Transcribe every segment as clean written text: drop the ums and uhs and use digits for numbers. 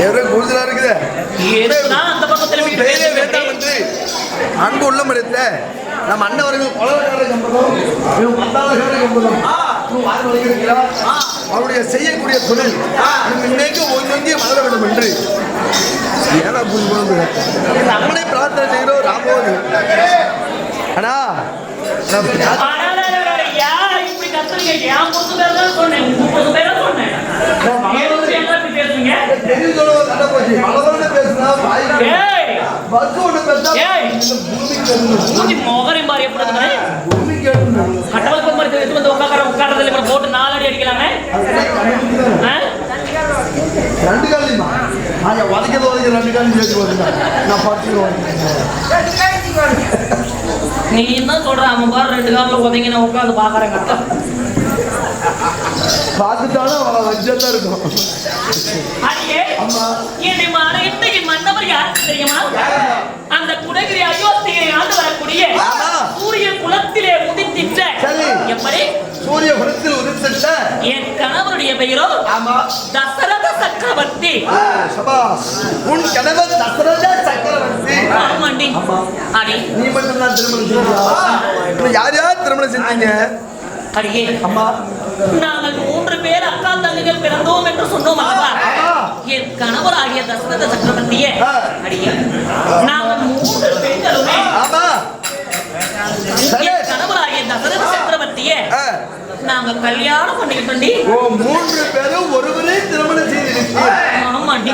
எவ்வளவு கூடுதலா இருக்குது. அந்த பக்கத்துல வேண்டாம் என்று அன்பு உள்ள மனித நம்ம அண்ணவர்கள் கொலகார கம்பதம் கம்பதம் அவருடைய செய்யக்கூடிய தொழில் இன்னைக்கு ஒன்றி வளர வேண்டும் என்று ஏன்னா நம்மளே பிரார்த்தனை செய்கிறோம். ராமோது அண்ணா போட்டு 4 அடி அடிக்கலாமே. ரெண்டு காலிமா உதைக்கிறது 2 காலி சேர்த்து நான் பார்த்துருவேன். நீ தான் சொல்ற அவன் பாரு 2 காலில் உதைங்க நான் உட்காந்து பாக்குறேன். பார்த்துட்டாலும் அவன் வச்சதான் இருக்கும். மன்னவர் யார் தெரியுமா? அந்த குடகிரி அயோத்தியை ஆண்டு வரக்கூடிய சூரிய குலத்திலே உதித்திட்ட எப்படி சூரிய குலத்தில் உதித்திட்ட என் கணவருடைய பெயரோ தசரத சக்கரவர்த்தி. உன் கணவர் தசரத சக்கரவர்த்தி. ஆமாண்டி. அடி நீ மட்டும் தான் திருமணம் செஞ்சீங்க? யார் யார் திருமணம் செஞ்சீங்க? அடியே அம்மா நாங்கள் 3 பேர் அக்கா தங்கைகள் பிறந்தோம் என்று சொன்னோம் அல்லவா? என் கணவர் ஆகிய தசரத சக்கரவர்த்தியே அடியே நாங்கள் 3 பெண்களுமே என் கணவர் ஆகிய தசரத சக்கரவர்த்தியே நாங்க கல்யாணம் பண்ணிக்கிட்டோண்டி. 3 பேரும் ஒருவரே திருமணம் செய்திருக்கீங்க. ஆமாண்டி.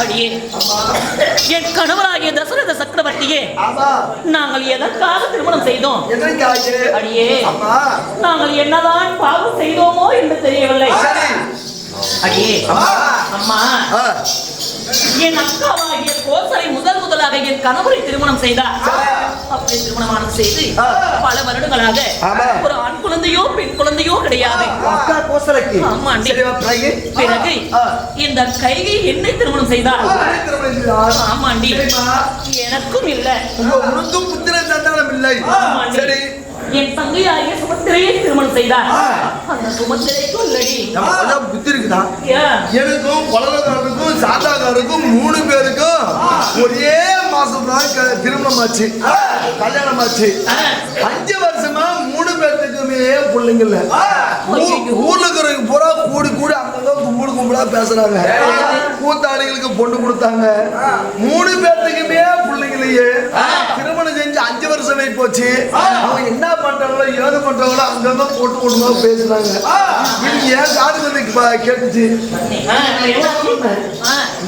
அடியே என் கணவராகிய தசரத சக்கரவர்த்தியே நாங்கள் எதற்காக திருமணம் செய்தோம்? அடியே நாங்கள் என்னதான் பாவம் செய்தோமோ என்று தெரியவில்லை. அடியே அம்மா என் அக்காவாகிய கோசலை முதலாக என் கணவரை திருமணம் செய்தார். அப்படி திருமணம் செய்து பல வருடங்களாக ஒரு ஆண் குழந்தையோ பெண் குழந்தையோ கிடையாது. பிறகு இந்த கைகை என்னை திருமணம் செய்தார். ஆமாண்டி. எனக்கும் இல்லை என் தங்கையாகிய சுமத்திரையை திருமணம் செய்தார். அந்த சுமத்திரைக்கும் இல்லடி புத்தி இருக்குதா? எனக்கும் கொலகாரருக்கும் சாதாகாருக்கும் 3 பேருக்கும் ஒரே மாசம் தான் திருமணம் ஆச்சு, கல்யாணம் ஆச்சு. 5 வருஷமா 3 பேருக்குமே பிள்ளைங்க இல்ல. ஊர்ல இருக்கிறவங்க பூரா கூடி கூடி அங்கங்க கும்பிடா பேசுறாங்க. கூத்தாளிகளுக்கு பொண்ணு கொடுத்தாங்க. 3 பேருக்குமே பிள்ளைங்களையே திருமணம் செஞ்சு 5 வருஷமே போச்சு. அவங்க என்ன பண்றாங்களோ ஏது பண்றாங்களோ அங்கங்க போட்டு பேசுறாங்க. ஏன் காது வந்து கேட்டுச்சு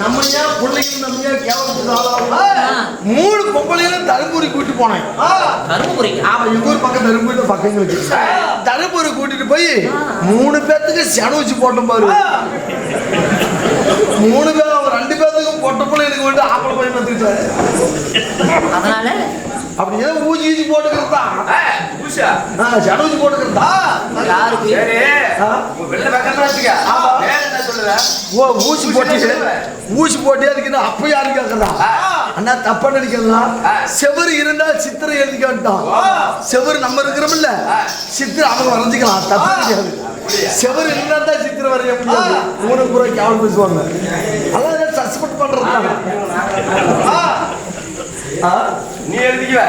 நம்ம ஏன் பிள்ளைங்க நம்ம ஏன் கேவலத்துக்கு 3 பொம்பளைகளும் தருமபுரி கூட்டிட்டு போனேன். தருமபுரி ஆமா, எங்க ஊர் பக்கம் தருமபுரி பக்கங்களுக்கு தருமபுரி கூட்டிட்டு போய் 3 பேர்த்துக்கு செனவச்சு போட்டோம் பாரு. 3 பேர் 2 பேர்த்துக்கும் பொட்ட பிள்ளை எனக்கு வந்து ஆப்பளை போய் பார்த்துக்கிட்டாரு. அதனால அப்படியே ஊசி போட்டுக்கிறதா செனவச்சு போட்டுக்கிறதா ஊசி போட்டு அதுக்கு அப்ப யாரு கேட்கறா? அண்ணா தப்பா நினைக்கலாம். செவரு இருந்தா சித்திரை எழுதி காட்டான். செவரு நம்ம இருக்கிறோம்ல சித்திரை அவங்க வரைஞ்சிக்கலாம், தப்பு கிடையாது. செவரு இருந்தா தான் சித்திரை வரைய முடியாது. 3 பூரா கேவல் பேசுவாங்க. அதான் சஸ்பெண்ட் பண்றது. நீ எழுதிக்குவ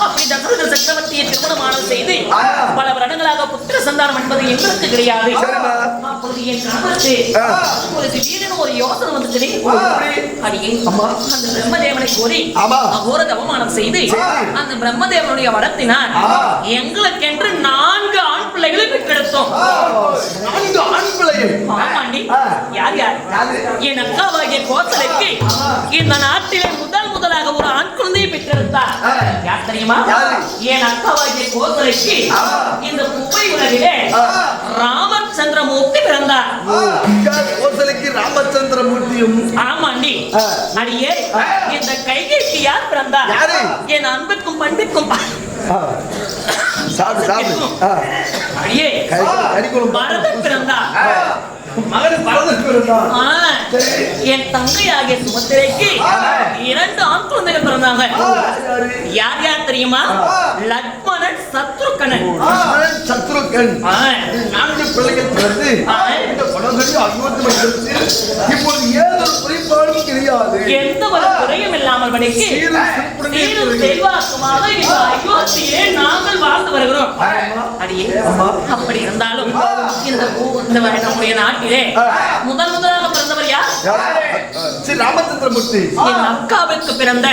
அப்படி தசரத சக்கரவர்த்தியை திருமணம் செய்து பல வருடங்களாக புத்திர சந்தானம் என்பது எங்களுக்கு கிடையாது. அப்பொழுது என் கணவருக்கு ஒரு திடீரென ஒரு யோசனை வந்துச்சு. அடியே அந்த பிரம்மதேவனை கோரி அகோர தவமானம் செய்து அந்த பிரம்மதேவனுடைய வரத்தினால் எங்களுக்கென்று 4 ஆண் பிள்ளைகளை பெற்றெடுத்தோம். 4 ஆண் பிள்ளைகள்? ஆமாண்டி. யார் யார்? என் அக்காவாகிய கோசலைக்கு இந்த நாட்டிலே முதலாக ஒரு ஆண் குழந்தையை பெற்றெடுத்தார். யார் தெரியுமா? என் அக்காவாகிய கோசலைக்கு இந்த குப்பை உலகிலே ராமச்சந்திரமூர்த்தி பிறந்தார். கோசலைக்கு ராமச்சந்திரமூர்த்தியும்? ஆமாண்டி. அடியே இந்த கைகைக்கு யார் பிறந்தார்? என் அன்பிற்கும் பண்பிற்கும் அடியே பரதன் பிறந்தார். மகன் பரதன் பிறந்தான். என் தங்கை ஆகிய சுமத்திரைக்கு 2 ஆண் குழந்தைகள் பிறந்தாங்க. யார் யார் தெரியுமா? லக்ஷ்மணன், சத்ருகனன். சத்ருகன் 4 பிள்ளைகள் பிறந்து இந்த படங்களில் இப்போது ஏதோ குறிப்பாடும் கிடையாது. எந்த ஒரு குறையும் இல்லாமல் படிக்கு செல்வாக்குமாக இந்த அயோத்தியிலே நாங்கள் வாழ்ந்து வருகிறோம். அடியே அப்படி இருந்தாலும் இந்த நம்முடைய நாட்டிலே முதலாக பிறந்தவர் யார்? ஸ்ரீ ராமச்சந்திரமூர்த்தி. என் அக்காவுக்கு பிறந்த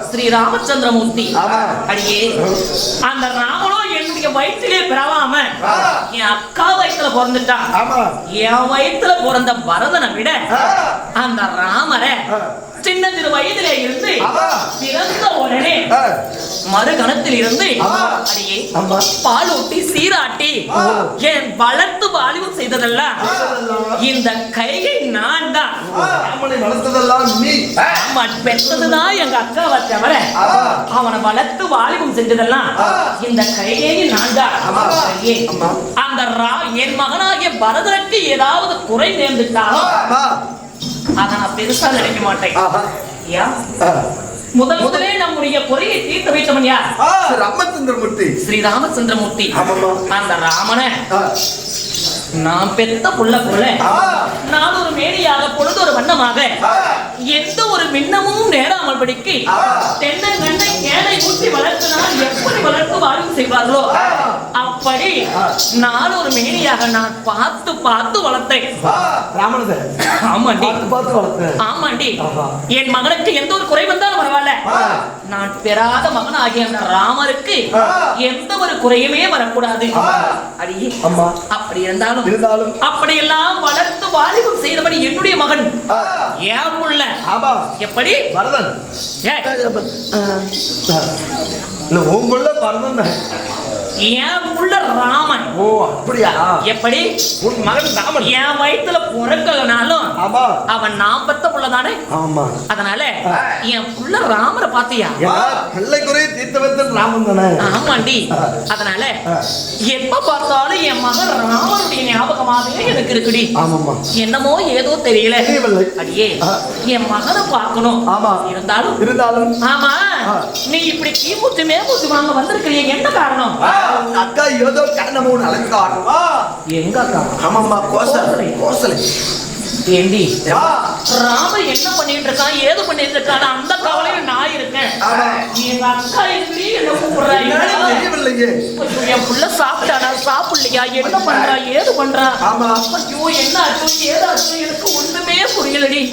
ஸ்ரீ ராமச்சந்திரமூர்த்தி. அடியே அந்த ராமனோ என்னுடைய வயிற்றிலே பிறவாம என் அக்கா வயிற்றுல பிறந்துட்டான். என் வயிற்றுல பிறந்த பரதனை விட அந்த ராமரை சின்ன சிறு வயதிலே இருந்து பிறந்த உடனே மறுகணத்தில் இருந்து அடியே பாலூட்டி சீராட்டி என் வளர்த்து வாலிபம் செய்ததெல்லாம் இந்த கையை நான் தான். பெற்றதுதான் எங்க அக்காவை தவிர அவனை வளர்த்து வாலிபம் செஞ்சதெல்லாம் இந்த கையை நான் தான். அந்த என் மகனாகிய பரதனுக்கு ஏதாவது குறை நேர்ந்துட்டாலும் அத நான் பெருசா நினைக்க மாட்டேன். முதலே நம்முடைய குறையை தீர்த்து வைத்தவன் யார்? ராமச்சந்திரமூர்த்தி. ஸ்ரீ ராமச்சந்திரமூர்த்தி. அந்த ராமனை நான் பெத்த புள்ள போல நான் ஒரு மேடையாக பொழுது ஒரு வண்ணமாக எந்த ஒரு மின்னமும் நேராமல் படிக்கு தென்னங்கண்ணை கேனை ஊற்றி வளர்த்தினால் எப்படி வளர்த்து வாழ்வு செய்வார்களோ அப்படி நான் ஒரு மேடையாக நான் பார்த்து பார்த்து வளர்த்தேன். ஆமாண்டி, ஆமாண்டி. என் மகனுக்கு எந்த ஒரு குறை வந்தாலும் பரவாயில்ல, நான் பெறாத மகன் ஆகிய ராமருக்கு எந்த ஒரு குறையுமே வரக்கூடாது. அடி அப்படி இருந்தாலும் அப்படியெல்லாம் வளர்த்து வாலிபம் செய்தபடி என்னுடைய மகன் ஏன் உள்ள எப்படி பரதன் உங்குள்ள பரதன் ஏன் உள்ள ராமன். ஓ அப்படியா? எப்படி உன் மகன் ராமன் என் வயிற்றுல பிறக்கலனாலும் அவன் நான் பெத்த புள்ளதானே. அதனால என் புள்ள ராமரை பாத்தியா? பிள்ளை குறை தீர்த்து வைத்த ராமன் தானே. ஆமாண்டி. அதனால எப்ப பார்த்தாலும் என் மகன் ராமனுடைய ஞாபகமாவே எனக்கு இருக்குடி. என்னமோ ஏதோ தெரியல. அடியே என் மகனை பார்க்கணும். இருந்தாலும் ஆமா நீ இப்படி கீமுத்து மேமுத்து வாங்க வந்திருக்கிறிய என்ன காரணம்? அக்கா ஏதோ காரணம் அலங்காரம். எங்க அக்கா? ஆமாம்மா கோசலை. ஏண்டி ராம என்ன பண்ணிட்டு இருக்கான் ஏது பண்ணிட்டு இருக்கான் அந்த கவலையில நான் இருக்கேன். எங்க அக்கா எப்படி என்ன கூப்பிடுறாங்க? என் புள்ள சாப்பிட்டானா சாப்பிடலையா என்ன பண்றா ஏது பண்றா? ஐயோ என்ன ஆச்சு ஏதாச்சு எனக்கு ஒண்ணுமே புரியலடி.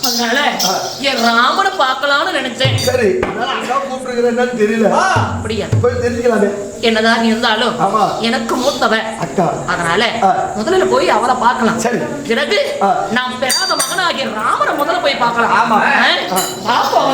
அதனால என் ராமனை பார்க்கலாம்னு நினைச்சேன். சரி அக்கா கூப்பிடுறேன்னு தெரியல. அப்படியா? போய் தெரிஞ்சுக்கலாமே. என்னதான் இருந்தாலும் எனக்கு மூத்தவ அக்கா. அதனால முதல்ல போய் அவளை பார்க்கலாம். பிறகு நாம் பெறாத மகனாகிய ராமனை முதல்ல போய் பார்க்கலாம். பாப்போம்.